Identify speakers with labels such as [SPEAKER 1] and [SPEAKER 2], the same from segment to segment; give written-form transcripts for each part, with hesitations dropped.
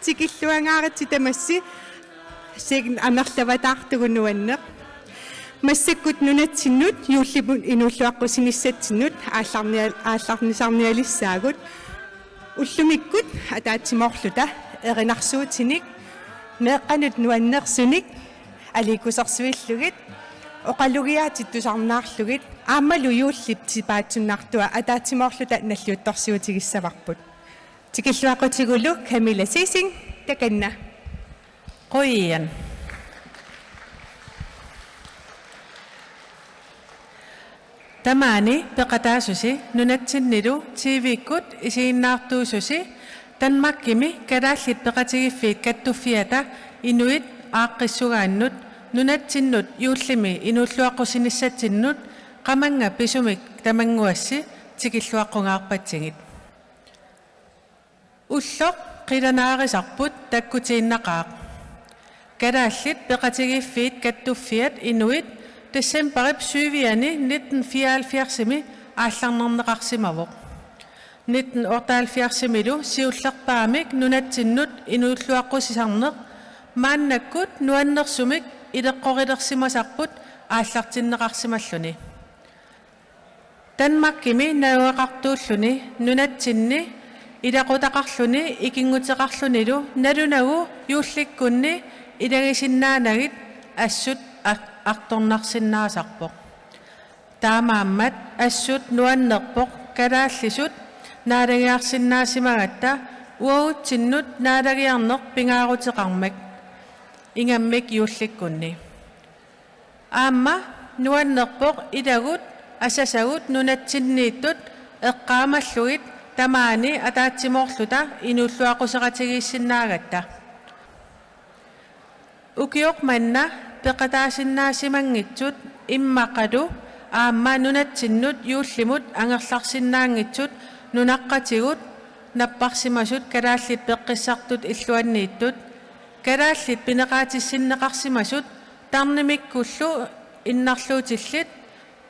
[SPEAKER 1] Tikilluangaaritsi tamassi segn amerlavataartugunuanne массаккут нунатсиннут юуллипун инуллуаққусиниссатсиннут аалларнисарниалиссаагут уллумиккут атаатсимоорлута эринарсуутиник меэққанут нуаннерсуник аликусарсуиллугит оқалугиаатиттусарнаарлугит ааммалу юуллип типаатсуннаартуа атаатсимоорлута наллиуттарсуутигиссаварпут тикиллуаққутигулу Камила Сисинг таканна
[SPEAKER 2] qoian Tamani peqataasusi nunatsinnilu TV-kkut isiinnaartuususi Danmarkimi kadaallit peqatigiffiit kattuffiata inuit aaqqissugaannut nunatsinnut yuullimi inulluaqqusiniссатсиннут qamanga pisumik tamanguassi tikilluaqqungaarpatsingit ulloq qilanaarisarput takkutiinnaqaaq kadaallit peqatigiffiit kattuffiat inuit Decemberip 7. 1974 аалларнернеқарсимавоқ 1978 сиуллерпаамик нунатсиннут инууллуаққусисарнеқ мааннаккут нуаннерсумик илеққорилерсимасарпут ааллартиннеқарсималлуни Danmarkими науақартууллуни нунатсинни илақутақарлуни икингутеқарлунилу налунагу юулликкунни илагисиннаанагит ассут арторнарсиннаасарпоқ таамааммат ассут нуаннерпоқ калааллисут наалагиарсиннаасимагатта уаутсиннут наалагиарнеқ пингаарутеқармак ингаммик юулликкунни аама нуаннерпоқ илагут асасагут нунатсиннииттут эққаамаллугит тамаани атаатсимоорлута инуллуақусеқатигииссиннаагатта укиоқ манна peqataasinnaasimangitsut immaqalu aamma nunatsinut yuullimut angerlarsinnaangitsut nunaqqatigut napparsimasut kalaallit peqqissartut illuanniittut kalaallit pineqaatissinneqarsimasut tarnimikkullu innarluutillit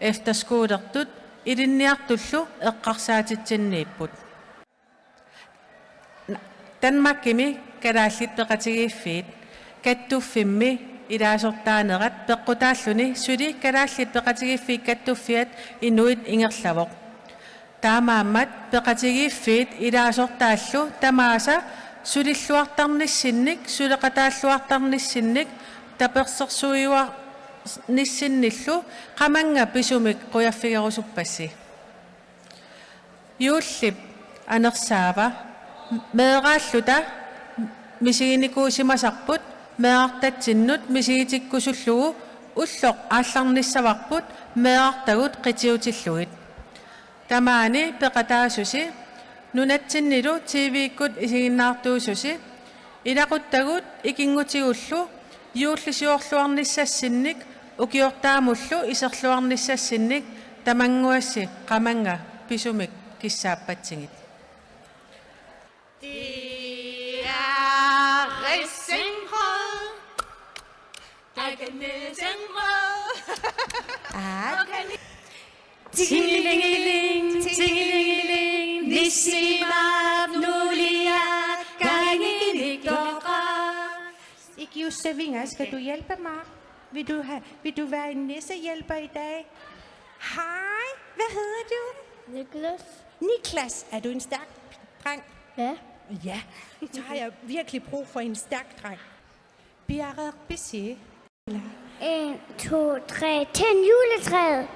[SPEAKER 2] efterskuulertut ilinniartullu eqqarsaatitsinniipput Danmarkimi kalaallit peqatigiiffiit kattuffinmi илаасортаанерат пеққутааллуни сули калааллит пеқатигиффиик каттуффиат инуит ингерлавоқ таамааммат пеқатигиффиит илаасортааллу тамааса сулиллуартарниссинник сулеқатааллуартарниссинник таперсерсуиуа ниссинниллу қаманга писумик қуяффигерусуппасси юуллип анерсаава меэрааллута мисигиникуусимасарпут меартатсиннут мисигитиккусуллугу уллоқ аалларниссаварпут меартагут қитиутиллугит тамаани пеқатаасуси нунатсиннилу TV-kkут исигиннаартуусуси илақуттагут икингутигуллу юуллисиорлуарниссассинник укиортаамуллу исерлуарниссассинник тамангуасси қаманга писумик киссааппатсигит
[SPEAKER 3] Tingelingeling, tingelingeling, nissemap nu
[SPEAKER 1] Josefina, skal du hjælpe mig? Vil du være en nissehjælper i dag? Hej, hvad hedder du?
[SPEAKER 3] Niklas.
[SPEAKER 1] Niklas, er du en stærk dreng?
[SPEAKER 3] Ja.
[SPEAKER 1] Ja, så har jeg virkelig brug for en stærk dreng. Bjerre Bissi.
[SPEAKER 3] 1, 2, 3. Tænd juletræet.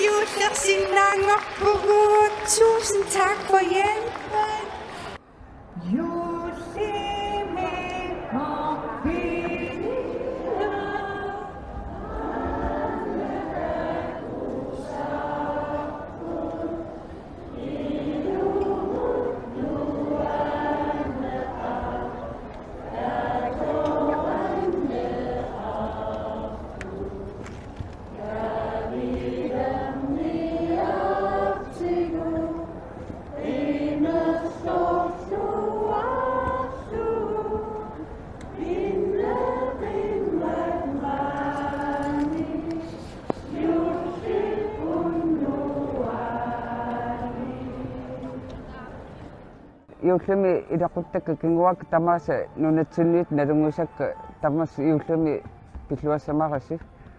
[SPEAKER 1] Juler signaler på rod. Tusind tak for hjælpen.
[SPEAKER 4] Юуллами илақуттакка кингуак тамааса нунатсинниит налунгусакка тамас юуллами пиллуассамараси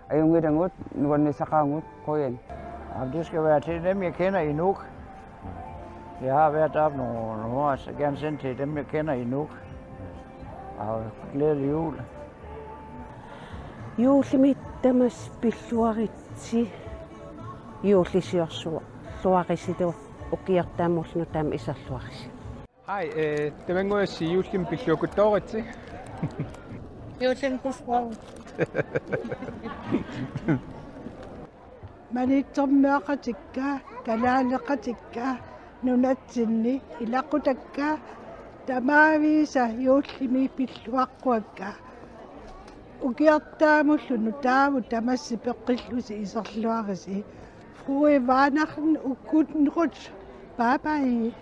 [SPEAKER 4] аюнгилангут нуаннисақаангут qoyan.
[SPEAKER 5] Det skal være til dem, jeg kender i Nuuk. Jeg har været deroppe nogle år, så gerne sendt til dem, jeg kender i Nuuk. Og glædelig jul.
[SPEAKER 6] Juullimi tamas pilluaritsi juullisiorsuo luarisitua ukiartaamullu tam isarluarisi.
[SPEAKER 7] Hej, det var en måde at sige julen pilluakutoritsi.
[SPEAKER 6] Juullin kusvau.
[SPEAKER 8] Manitsormeaqatikka kalaaleqatikka nunatsinni ilaqutakka tamaavisa juullimi pilluaqquakka ukiartaamullu taavu tamassi peqqillusi iserluarisi frue vaanarn ukkutnrut bye bye.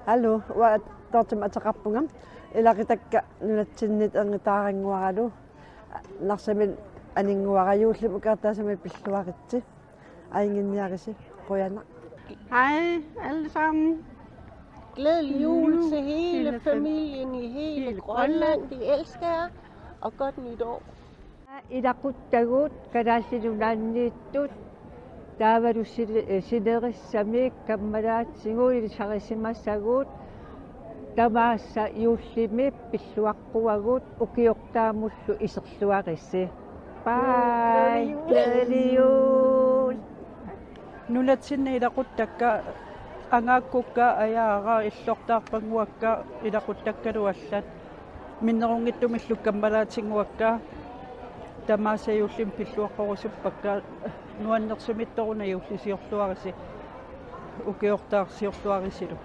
[SPEAKER 6] Hallo, wa tortum ataqarpungam ilaqitakka nulatsinnit angitaaranguaralu narsamin aninguarayuullu ukartaasami pilluaritsi aingeniarisi qoyana.
[SPEAKER 8] Hej alle sammen.
[SPEAKER 9] Glædelig jul til hele familien i hele Grønland. Vi elsker jer, og godt nytår.
[SPEAKER 10] Ilaquttagut kalaallilunaanniittut taavalu sinerissami kammalaat singuulisarisimassagut tamaassa juullimi pilluaqquagut ukiortaamullu iserluarissi. Bye. Glædelig jul.
[SPEAKER 8] Nunatsinne ilaquttakka angaakukka ayaara illortaarpanguakka ilaquttakkaluallat minnerungittumillu kammalaatinguakka tamaasayullim pilluaqqorusuppakka nuannersumittoruna yullisiorluarisi ukiortaarsiorluarisilu.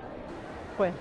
[SPEAKER 8] Qoya.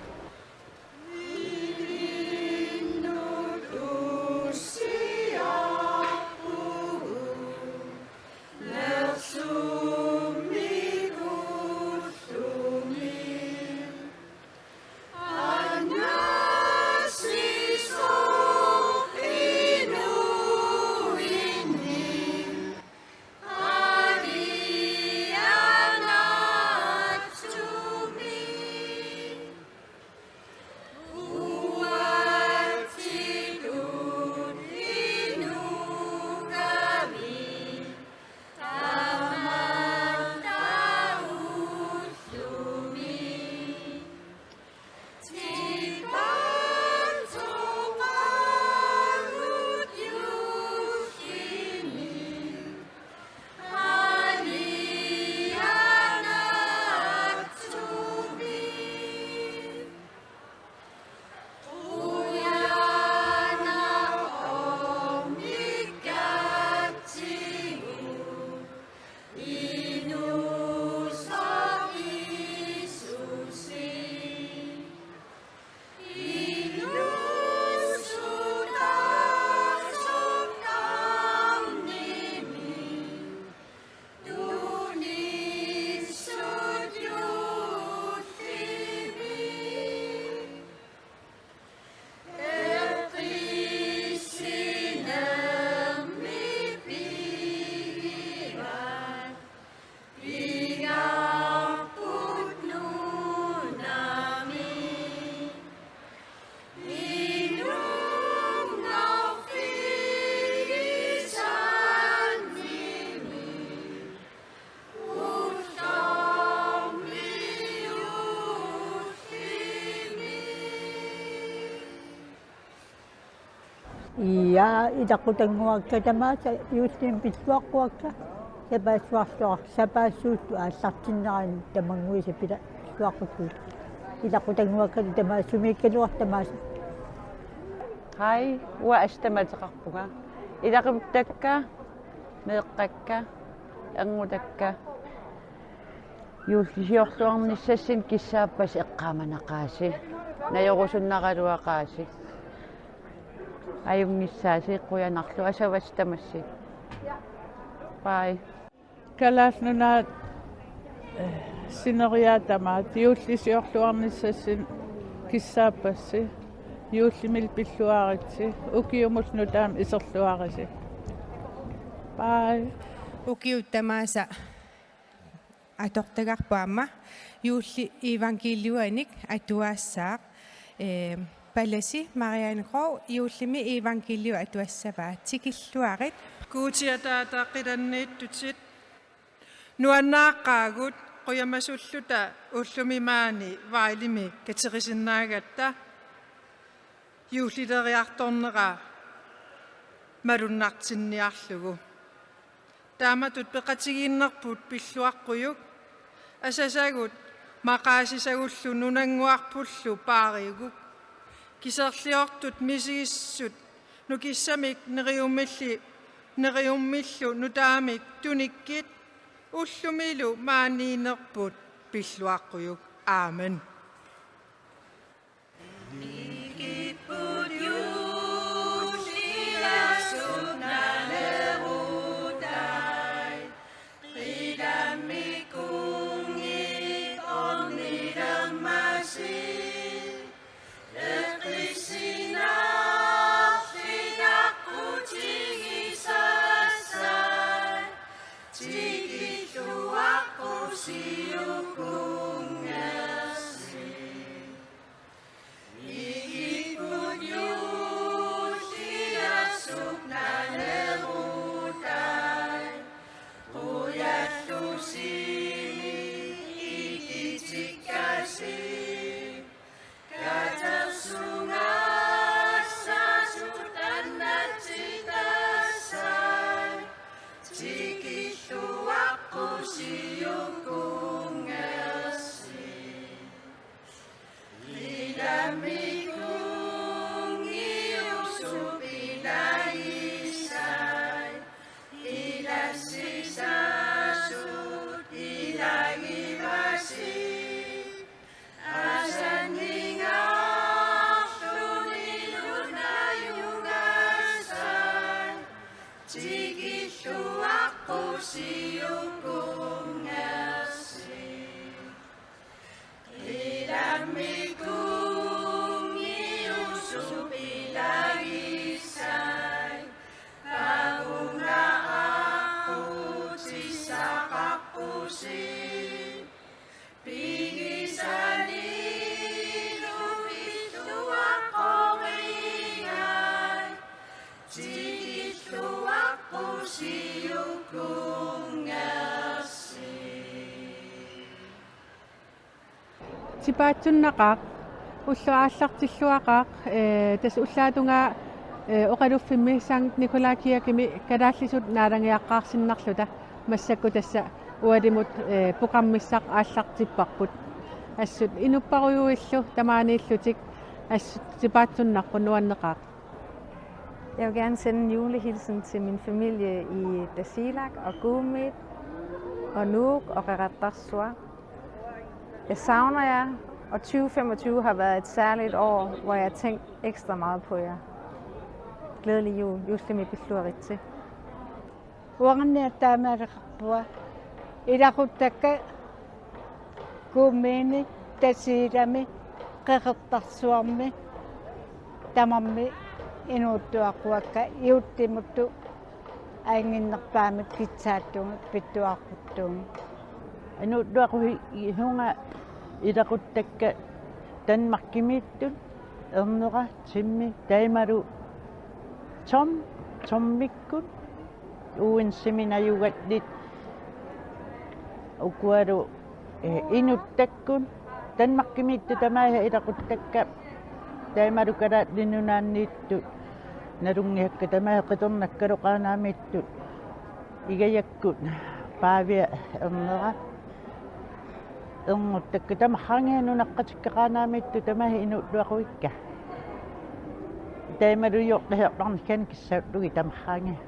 [SPEAKER 10] Ja, ilaqutanguakka tamaasa yuullim pilluaqquakka sapaassuuttu aallartinnerani tamanguisa pila suaquttuut ilaqutanguakka tamaassumiikkaluartamaasa.
[SPEAKER 4] Hai, wa astamateqarpuga. Ilaqiptakka, meeqqakka, angutakka. Yuullisiorluarnissassin kissaappas eqqaamanaqaasi. Najorusunnaqaluaqaasi. Ayungissaasi quyanarlu asavastamassi. Bye.
[SPEAKER 8] Kalaasnunaat sineriaatamaat yuullisiorluarnissassin kissaappassi yuullimil pilluaritsi ukiumulnu taam iserluarisi. Bye.
[SPEAKER 1] Ukiuttamaasa atortagarpaamma yuulli evangelioanik atuaassaaq Palasi Marianne Grov yuullimi evangelio atuassavaa tikilluarit
[SPEAKER 2] kuutiataataqqilanniittutsit nuannaaqaagut quyamassulluta ullumimaani vailimi katerisinnaagatta yuullileriartornera malunnartinniarlugu taamatut peqatigiinnerput pilluaqqujuk asasagut maqaasisagullu nunanguarpullu paariuguk kiserliortut misigissut nukissamik neriummillu nutaamik tunikkit ullumilu maaniinerput pilluaqqujuk aamen.
[SPEAKER 1] Tiki tua
[SPEAKER 8] Tipaatsunnaqaq ulluaallartilluaqaq tas ullaatунга oqaluffimmi Sankt Nikolaikiakimi kalaallisut naalangiaqqaarsinnarluta massakku tassa ualimut puqammissaq aallartipparput assut inupparujuillu tamaaniillutik assut tipaatsunnarpun nuanneqaq.
[SPEAKER 11] Jeg vil gerne sende en julehilsen til min familie i Tasiilaq og Kuumit og Nuuk og Qaqartarsuaq. Jeg savner jer, og 2025 har været et særligt år, hvor jeg har tænkt ekstra meget på jer. Glædelig jul. Juslimi Pilluaritsi.
[SPEAKER 10] Uangannia taamaalaqarpua ilaquttakka Kuumini Tasiilami Qaqartarsuarmi tamammi inuuttuaquakka iuttimuttu ainginnerpaamik kitsaattunga pittuaquttuunga
[SPEAKER 4] Inuuttuaqui ihunga ilaquttakka tanmarkimiittun erneqa timmi taimalu tommikkun uinsiminajugatlit ukualu inuttakkun tanmarkimiittu tamaiha ilaquttakka taimalu kalaatlinnunaanniittu narungiakka tamaiha qitornakkaluqaanaamiittu igayakkut paavia erneqa ernguttakka tamarrangianunaqqatikkaqaanaamiittu tamaiha inuuttuaquikka taimaluyortahiortarnikkan kissautlugi tamarrangia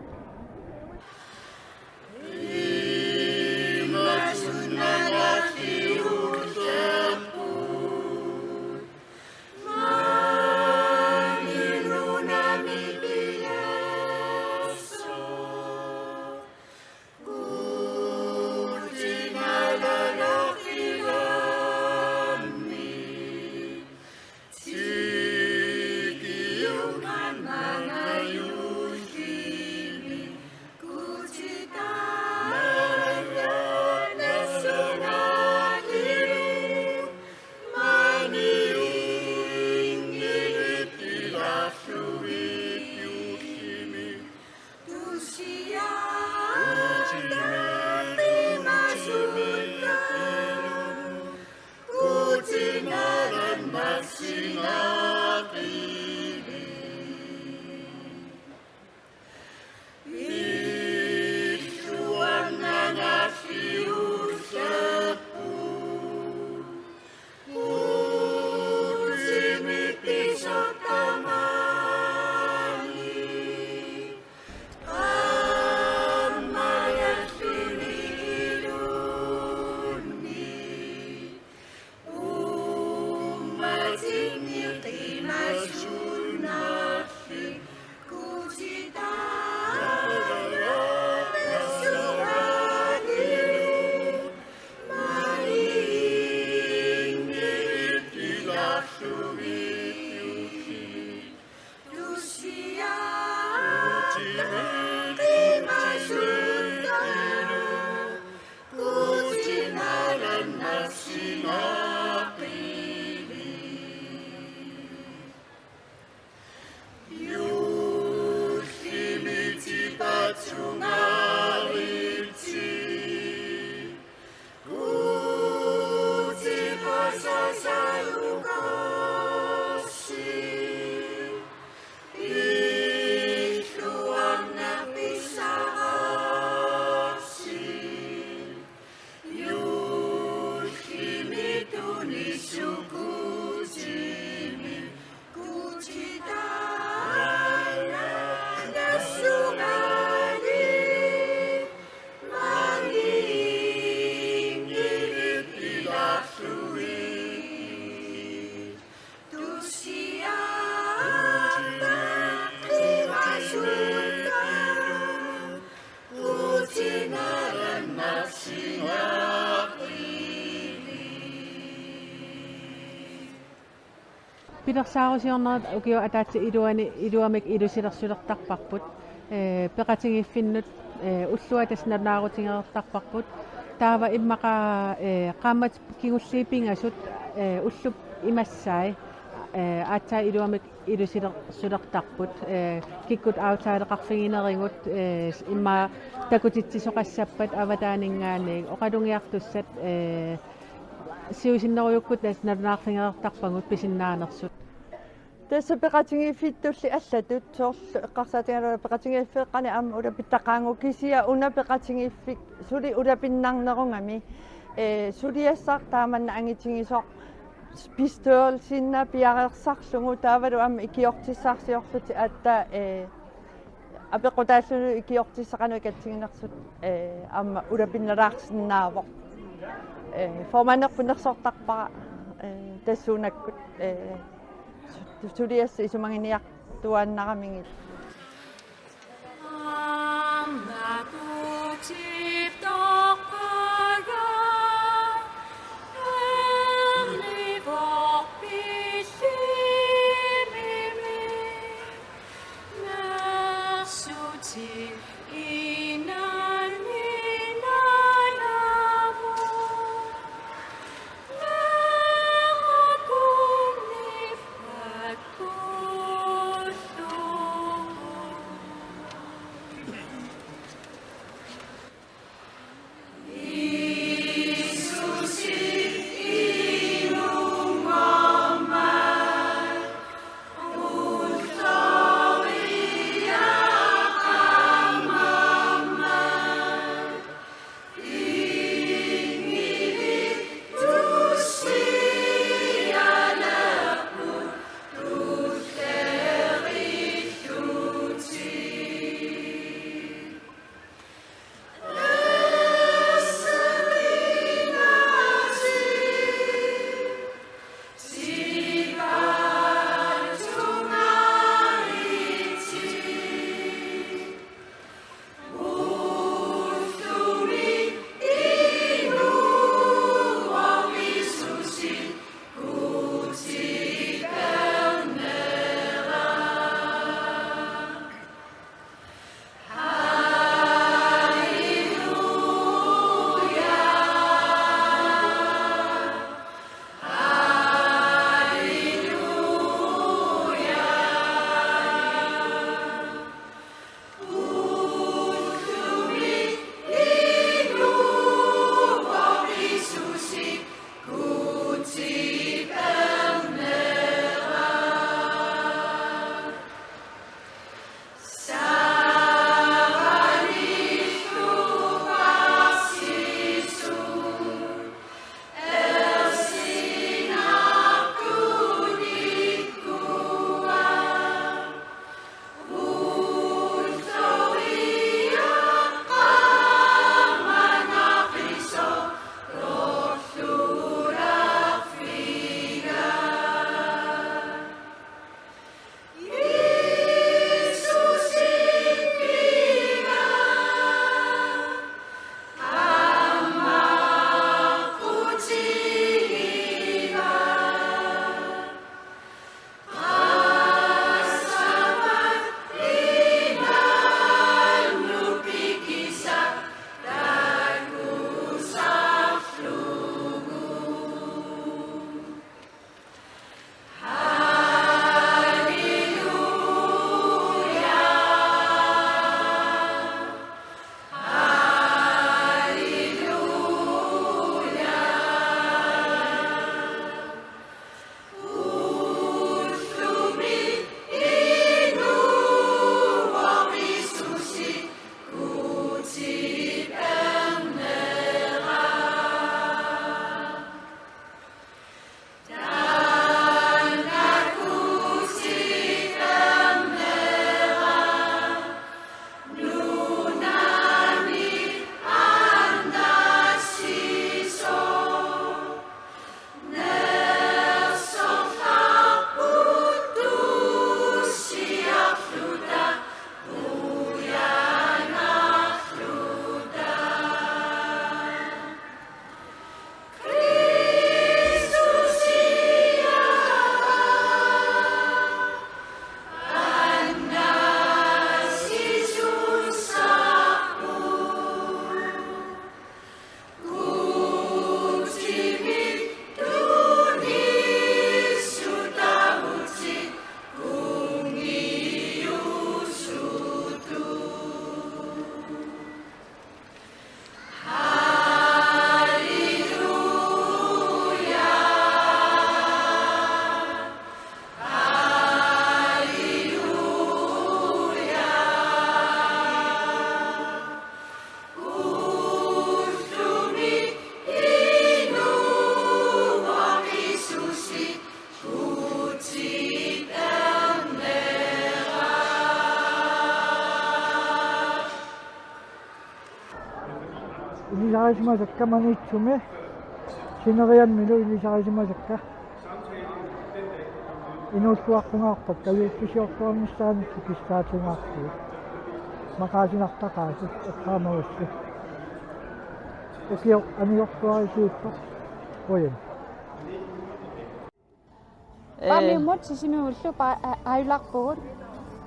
[SPEAKER 8] Pidersaarusiornerat ukio ataatsi iluamik ilusilersulertarparput peqatingiiffinnut ullua tasnarnaarutingertarparput taava immaqa qaammat kingulliipingasut ullup imassaai aatsaa iluamik ilusilersulertarput kikkut autaaleqarfigineringut imma takutitsisoqassappat avataaningaaniik oqalungiartussat siusinnerujukkut tasnarnaarfingertarpangut pisinnaanersut
[SPEAKER 6] Tässä peqatingiiffittulli allatut soorlu eqqarsaatigalulla peqatingiiffeeqqani aamma ulapittaqaangukisia una peqatingiiffik suli ulapinnarnerungami suliassaq taamanna angitingisoq pistol sinna piareersarlugu taavalu aamma ikiortissarsiorluti atta apequtaallulu ikiortissaqanu ikatsinginersut aamma ulapinnalaarsinnaavoq formanerpunersortarpara tassuunakkut Suliassa isumanginiartuannaqamingit
[SPEAKER 12] илисарисимасакка манитсуми синериаммилу илисарисимасакка инууллуаққунгаарпак каюуттисиортуарниссаанитсу кистаатингаартуи макаасинартақааси эққаамавасси окио аниортуарисииппа оян
[SPEAKER 11] Pamimut sisimullu ayulaqpugut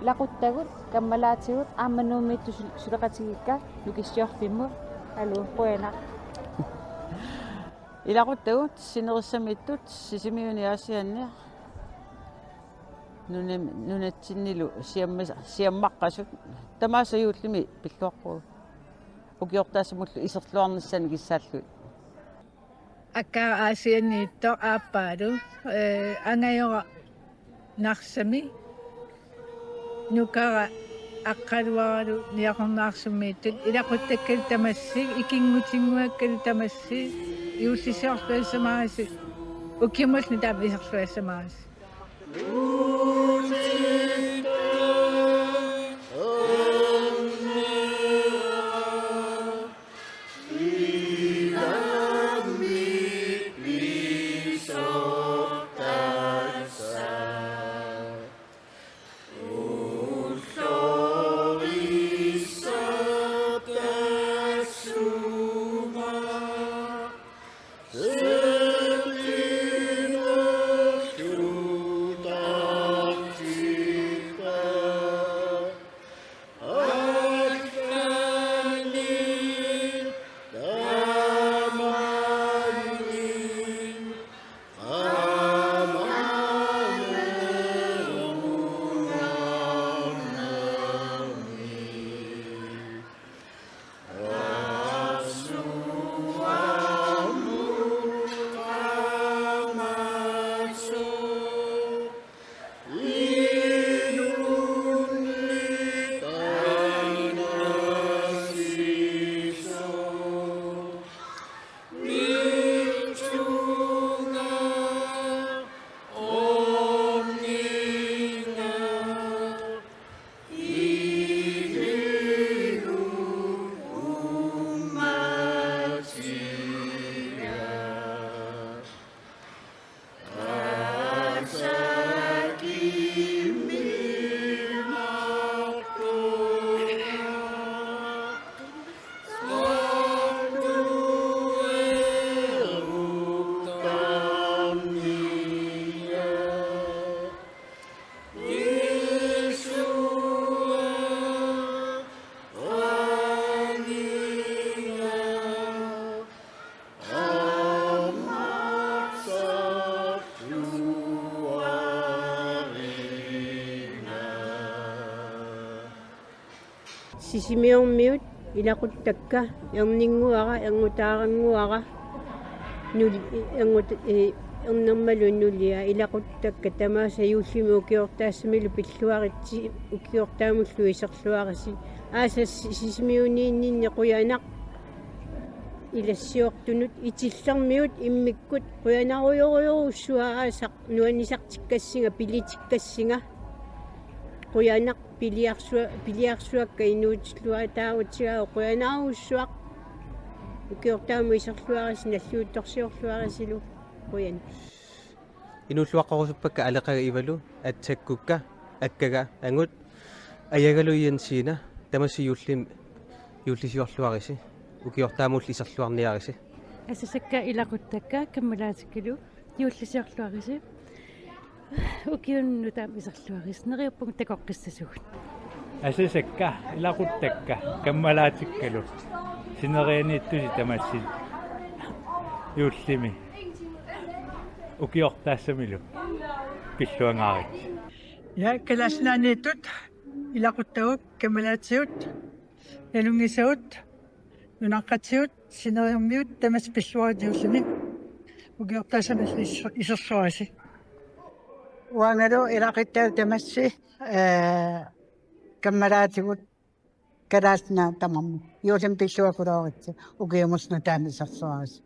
[SPEAKER 11] laquttagут каммалаатигут аамманууммитту сулеқатигикка нукиссиорфиммут алу пуена
[SPEAKER 4] илақуттагут синериссамиттут сисимиуниаасианниа нунатсиннилу сиаммаққасут тамаасаюуллими пиллуаққуу укиортаасамуллу исерлуарниссани киссааллут
[SPEAKER 10] Akka aasianniitto aappaalu angayora narsami nukara aqqaluaralu niaqornaarsumiittut ilaquttakkal tamassig ikingutinguakkal tamassig iullisiorluassamaasi ukimulni taam iserluassamaasi
[SPEAKER 9] Sisimiormiut ilaquttakka erninguara erngutaaranguara nuli ergut ernermalu nulia ilaquttakka tamaasa yuullimi ukiortaassamilu pilluaritsi ukiortaamullu iserluarisi aasa sisimiuniinninni quyanaq ilassiortunut itillermiut immikkut quyanaruyoriurussua aasaq nuanisartikkassiga pilitikkassiga quyanaq piliarsuakka inuutillua taawutigaa quyanaaruussuaq ukiortaamu iserluaris nalluuttorsiorluarisilu quyan
[SPEAKER 7] инууллуаққорусуппакка алеқага ивалу атсаккукка аккага ангут аягалуйянсиина тамассиюуллим юуллисиорлуариси укиортаамуулли исерлуарниариси
[SPEAKER 8] асасакка илақуттакка каммалаатиккилу юуллисиорлуариси укиунну таам исерлуарис нериуппун такоққиссасугут
[SPEAKER 13] асасакка илақуттакка каммалаатиккалу синерианиттуси тамасси юуллими укиортаассамилу пиллуангаарит
[SPEAKER 2] я каласнааниттут илақуттагут камалаатиут ялунгисаут нунаққатиут синериуммиут тамас пиллуариутиуллини укиортаассамилли исерсуаси
[SPEAKER 10] уангалу илақиттау тамасси каммалаатигут калааснаа тамамму юусам пиллуакулооритси укиумусна таамисарсуараси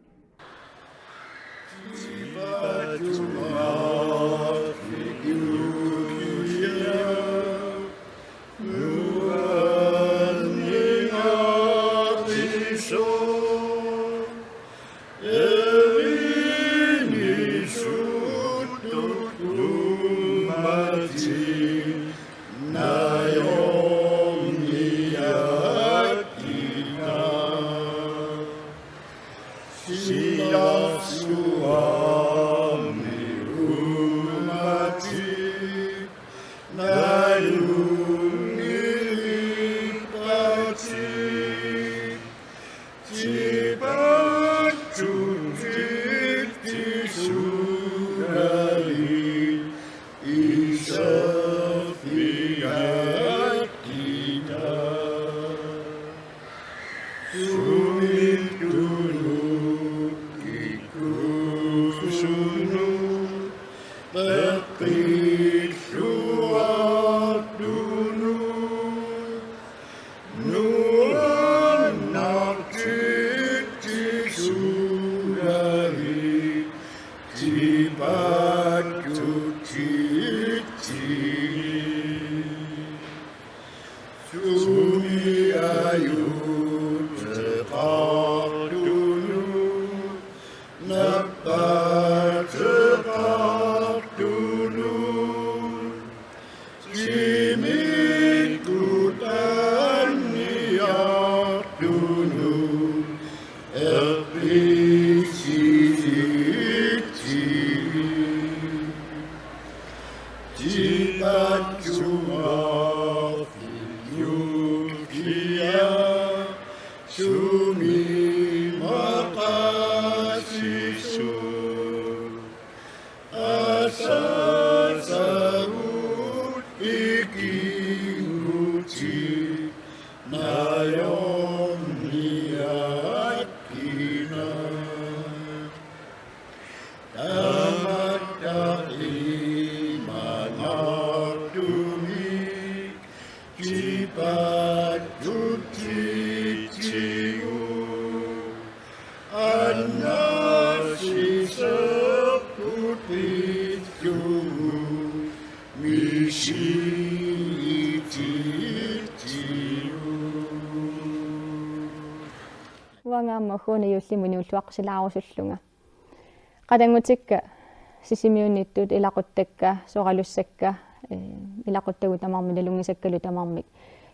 [SPEAKER 14] Show Уангаама хуна юллимуни уллуаққсилаарусуллунга qadangуtikka сисимиунниттут илақуттакка соралуссакка илақуттагу тамарми лунгисаккалу тамармик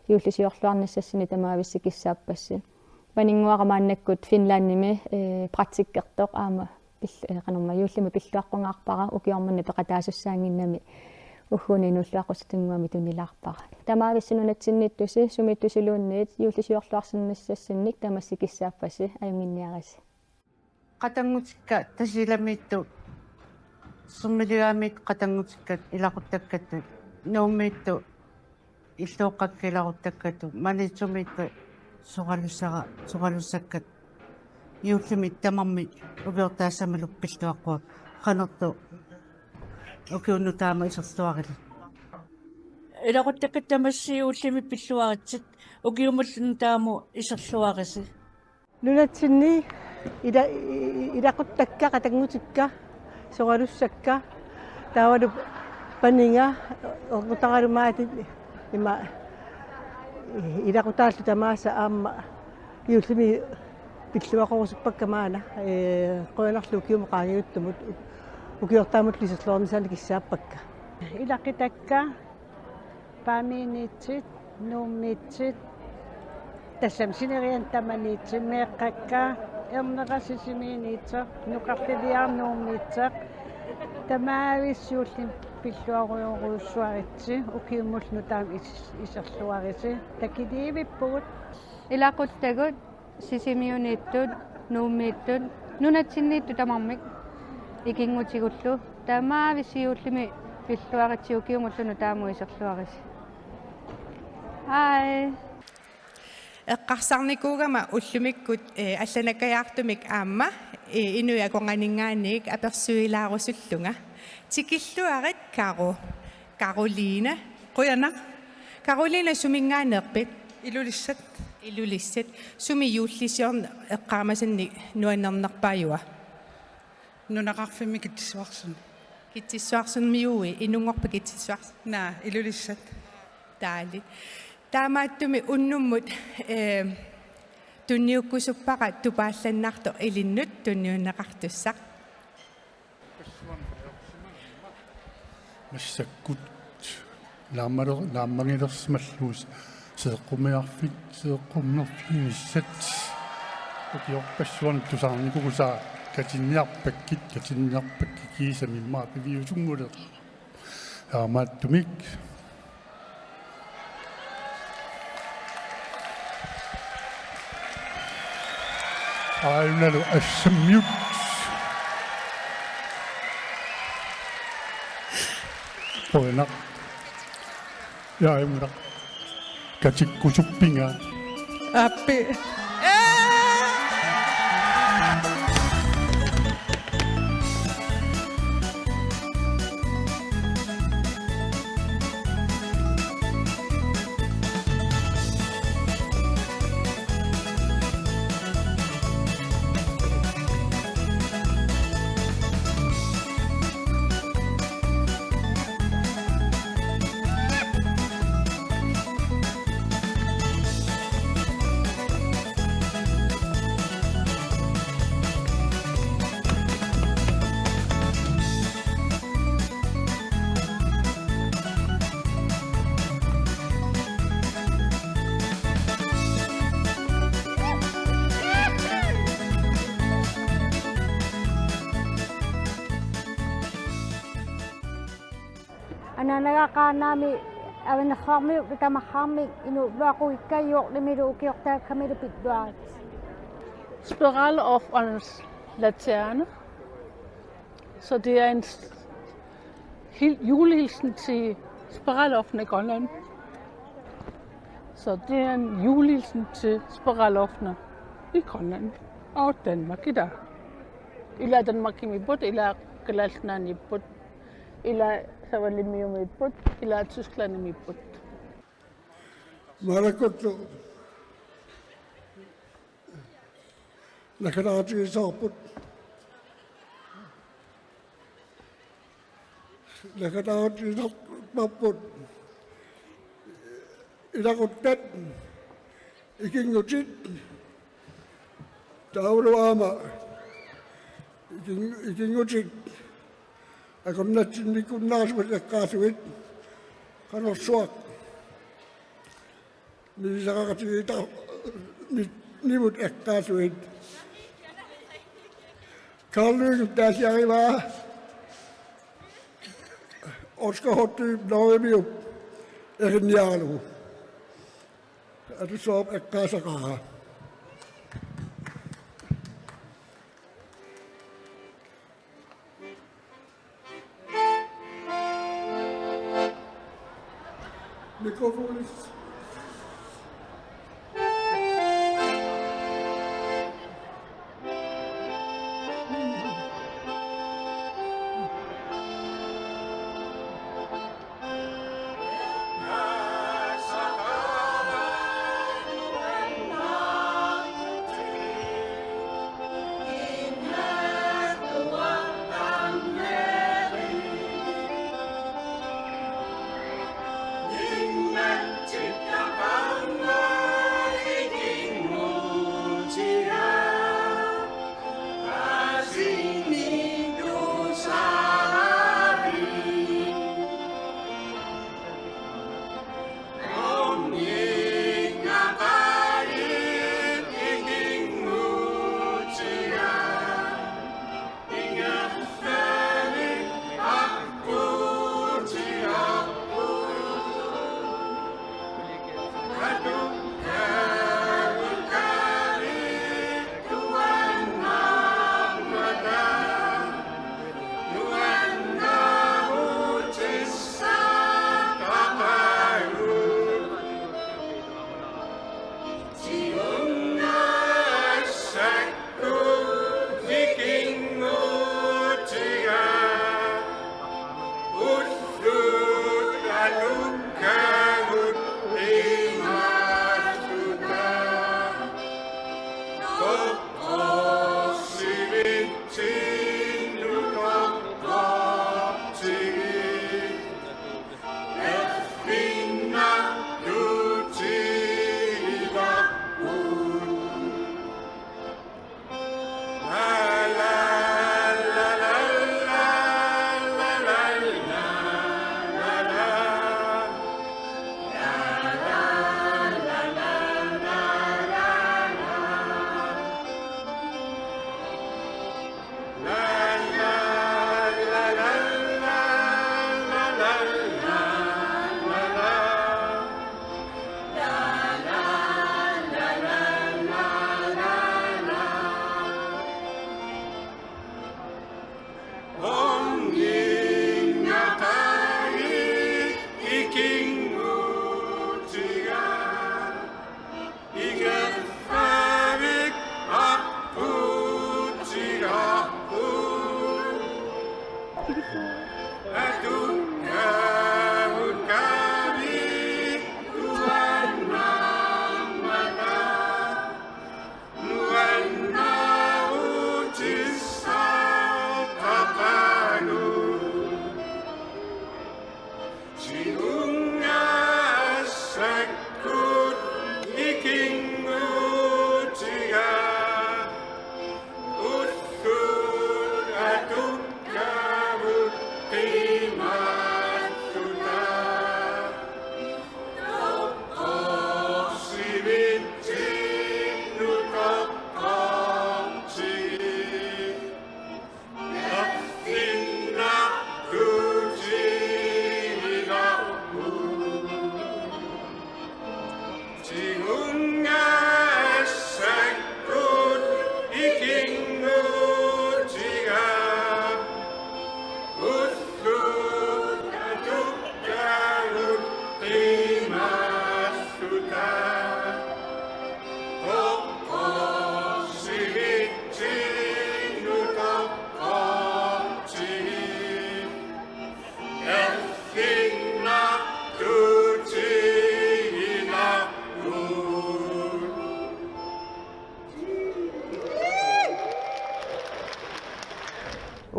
[SPEAKER 14] юуллисиорлуарнассассини тамаависси киссааппасси панингуарамааннаккут финландними практиккертоқ аама qanumma юуллими пиллуаққунгаарпара укиорманна пеқатаасуссаангиннами уггуни нуллуаққусатангуами тунилаарпара тамаависсинунатсинниттуси сумиттусилуунниит юуллисиорлуарсиннассассинник тамасси киссааппасси аюнгинниараси
[SPEAKER 10] qatangutsikka tasilamittu summiliamik qatangutsikkat ilaquttakkat nuummiittu illuoqqakkilaruttakkat manitsumittu suqalussakkat yuullimit tamarmit ubiortaassamaluk pilluaqqa qanertu ukiunnu taama isertuarili
[SPEAKER 15] ilaquttakkat tamassi uullimit pilluaritsit ukiumullun taamu iserluarisi
[SPEAKER 9] nunatsinni ilaquttakka qatangutikka soqalussakka taavalu paninga oqutaqalumaati ima ilaqutaallu tamaasa aamma yuullimi pilluaqorusuppakka maana qoyanarlu kiumu qaangiuttumut ukiortaamut liserluornisani kissaappakka
[SPEAKER 16] ilaqitakka paamiinitsit nuummitsit tassamsinerian tamaniitsi meeqqakka erneqasisimiiniitseq nuqarliliarnuummiitseq tamaavissuullim pilluaruyoruussuaritsi ukiummulnu taam iserluarisi takiliivippugut
[SPEAKER 11] илақуттагут сисимиунниттут нууммииттут нунатсинниитту тамармик икингутигуллу тамаависсиууллими пиллуаритсиукиумуллуну тааму исерлуарис хай
[SPEAKER 1] эққарсарникуугама уллумиккут алланаккаяартумик аама инуяконгаанингааник аперсуилаарусуллунга тикиллуарит Каролина қуяна Каролина сумингаанерпит илулиссат суми юуллисиорн эққаамасанни нуаннернерпааюа
[SPEAKER 2] нунақарфимми китсуарсун
[SPEAKER 1] миуи инунгорпа китсуарс
[SPEAKER 2] наа илулиссат
[SPEAKER 1] таали таамааттуми уннуммут тунниуккусуппаqa тупаалланнарто илиннут тунниуннеқартуссақ
[SPEAKER 17] массаккут laammangilersimalluus seeqqumiarfit seeqqumnerfiinissat ukiorpassuan tusarnikugusaa katinniarpakkit kiisamimmaa piviusungule aamaattumik aiunalu assammiut poenak yaimura katikkusuppinga
[SPEAKER 2] appi
[SPEAKER 3] Ana nagakaanami awan kami kita kami inu ako ikayok limido ukiyokta kami dupidwa.
[SPEAKER 18] Spiral of Åndens Laterne. Så det er en julehilsen til spiraloffene i Grønland. Så det er en julehilsen til spiraloffene i Grønland og Danmark i dag. Ila Danmark i mibut, ila Galasnan i mibut, ila Savalimio i mibut, ila Tyskland i mibut.
[SPEAKER 17] Marakoto. Nakarati saput. Nakarati saput. Ilakotet. Ikingotit. Tauluama. Ikingotit. Akon natin ni kunas mo kasuit. Kano swak. Ni sakakatita ni mut kasuit. Kallu tässä aivan oska hotti noimiu erin jaalu. Adu soob ekkasakaa. Mikrofonis.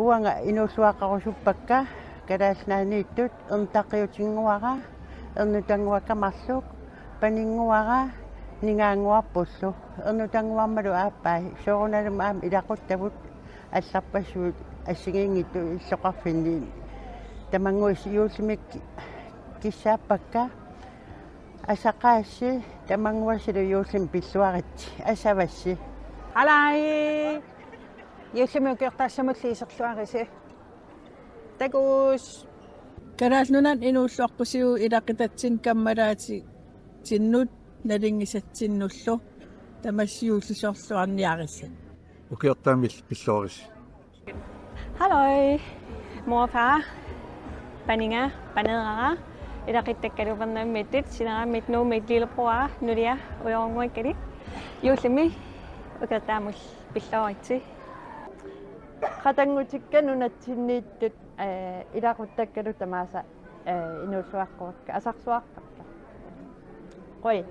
[SPEAKER 9] Tuanga inusuaqarusuppakka kalaasnaaniittut ertaqiutinnguara ernutanguakamarluk paninguara ningaanguarpullu ernutanguarmalu aappai soorunalum aam ilaquttavut алларпассуут ассигингитту иллоқарфинниин тамангуис юуллимик киссааппакка асақаасси тамангуасилу юуллим пиллуарит асавасси
[SPEAKER 11] Алай юуллимукиортаассамулли исерлуариси такуус
[SPEAKER 15] караалнунан инууллуарпусиу илақитатсин каммалаати тиннут налингисатсиннуллу тамассиууллусоорлуарниарисса
[SPEAKER 13] Ukiortaamil pillooris.
[SPEAKER 14] Halløj, mor og far. Paninga, banadara. Ilaqittakkaluperna mittit, sinara mitnu mit lillebror, nulia, uyorunguikkali. Juullimi, ukertaamul pillooritsi.
[SPEAKER 11] Qatangutikka nunatsinniittut ilaquttakkalu tamaasa inuussuaqqorka asarsuaqqarka. Qoi.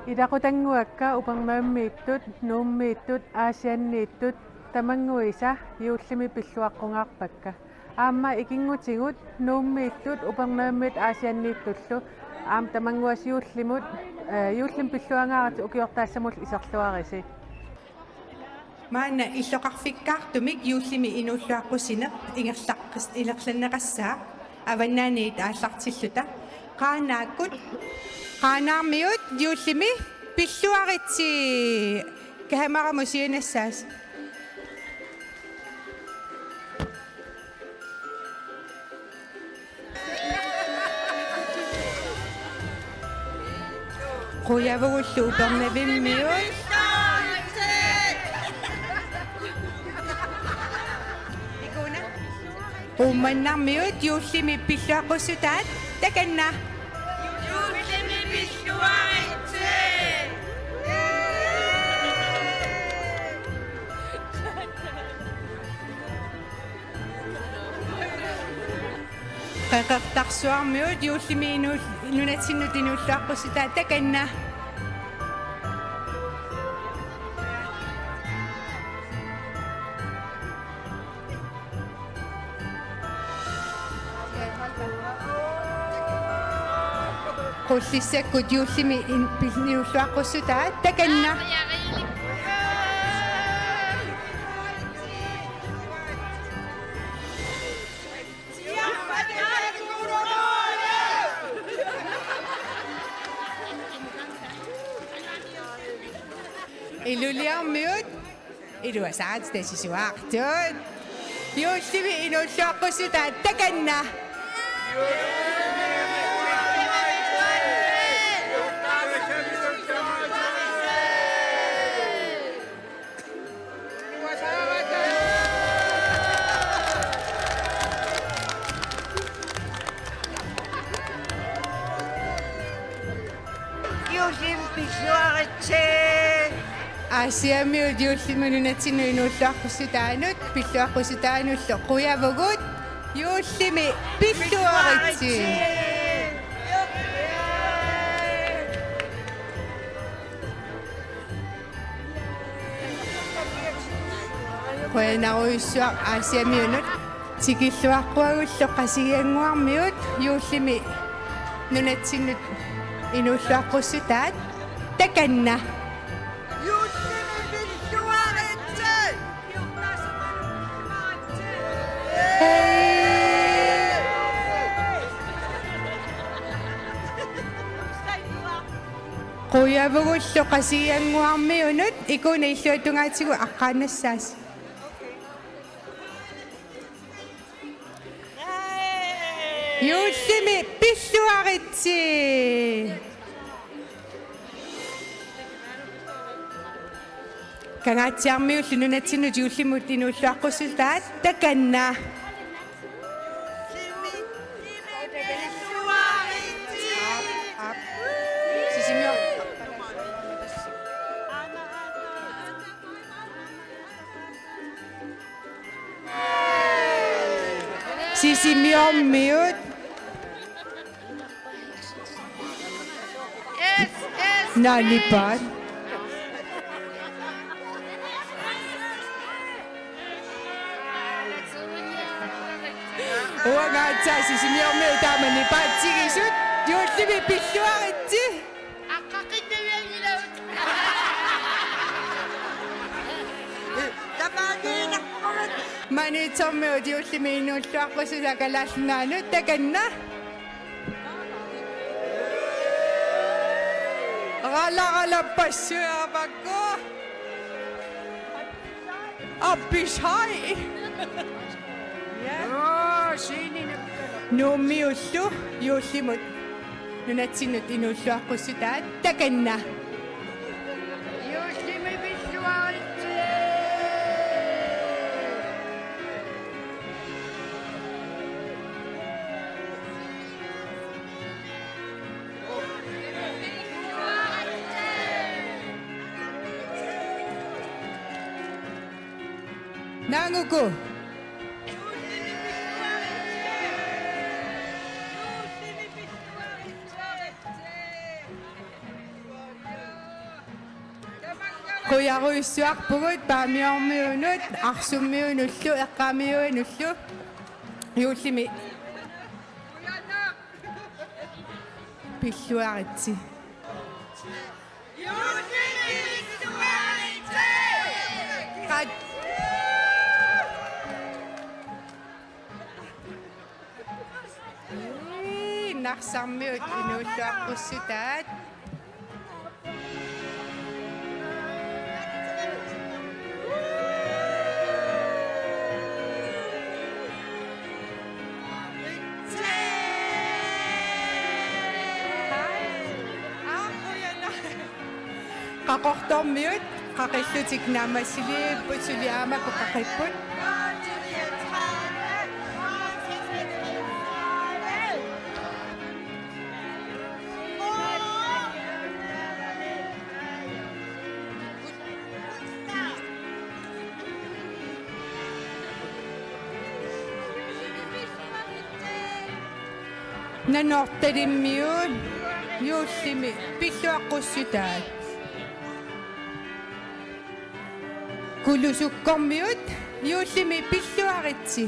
[SPEAKER 16] Ilaqutanguakka upermaammiittut nuummiittut aasianniittut tamanguisa yuullimi pilluaqqungaarpakka aamma ikingutigut nuummiittut upermaammiit aasianniittullu aam tamanguas yuullimut yuullim pilluangaarat ukiortaassamul iserluarisi
[SPEAKER 1] maana illoqarfikkaartumik yuullimi inuulluaqqusine ingerlaqqis ilerlanneqassaa avannaaniit aallartilluta qaanaakkut qaanaarmiut yuullimi pilluaritsi kahamaramusiinassaas Qoyavugullu upermavimmiut Ummannarmiut yuullimi pilluaqqusutaat takanna yuullimi pilluaritsi qaqertarsuarmiut yuullimi nunatinnut inuulluaqqusutaat takanna Qullissakku yuullimi inuulluaqqusutaat takanna Iluliarmiut iluasaat tasisuartut yuullimi inuulluaqqusutaat takanna Asiamiut yuullimi nunatsinnu inuulluaqqusutaanut pilluaqqusutaanullu quyavugut yuullimi pilluaritsi Qoyanaruissuaq asiamiunut tikilluaqquagullu qasigianguarmiut yuullimi nunatsinnut inuulluaqqusutaat takanna Qoyavugullu qasigianguarmiunut ikuna illuatungaatigu aqqaannassaas Yuullimi pilluaritsi Kangaatsiarmiullu nunatsinnut yuullimut inuulluaqqusutaat takanna Sisimiormiut Nanipat
[SPEAKER 2] Uangaatsaasi simiormi taamani paatsigisuut yuullimi pilluaritsi.
[SPEAKER 1] Aqaqinnaviangilaut.
[SPEAKER 2] Manitsormiut yuullimi inuulluaqqusula kalaallunaanut takanna. Qalaqalapassuarpakku. Appishai. Nuummiullu yuullimut nunatsinut inuulluaqqusutaat takanna.
[SPEAKER 1] Yuullimi pilluaritsi.
[SPEAKER 2] Nanguku. Kuyaruissuarpugut paamiormiunut arsummiunullu eqqaamiuinullu yuullimi pilluaritsi. Narsarmiut inuulluaqqusutaat. Qaqortormiut qaqillutik naamassiliipput suliaamaku qaqipput. Nanortalimmiut yuullimi pilluaqqusutaat. Kulusukkormiut yuullimi pilluaritsi.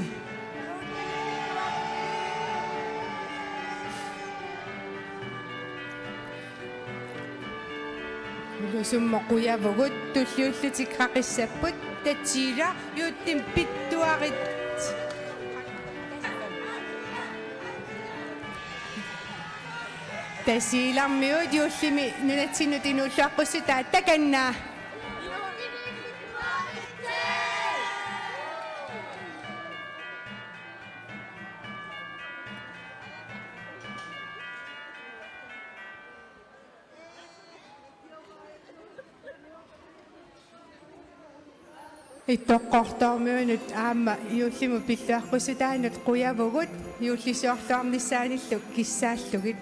[SPEAKER 2] Kulusummoquyavugut tulliullutik qaqissapput tatsiila yuuttim pittuarit. Tasiilarmiut yuullimi nunatsinut inuulluaqqusutaat takanna. Итоққорторmiunut аама юуллиму пиллуаққусутаанут қуявугут юуллисуарлуарнissaanilluk киссааллугит.